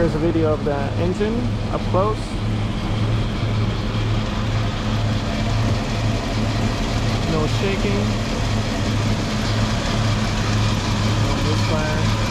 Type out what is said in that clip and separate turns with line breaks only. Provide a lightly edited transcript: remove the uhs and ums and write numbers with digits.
here's a video of the engine up close. No shaking. No misfire.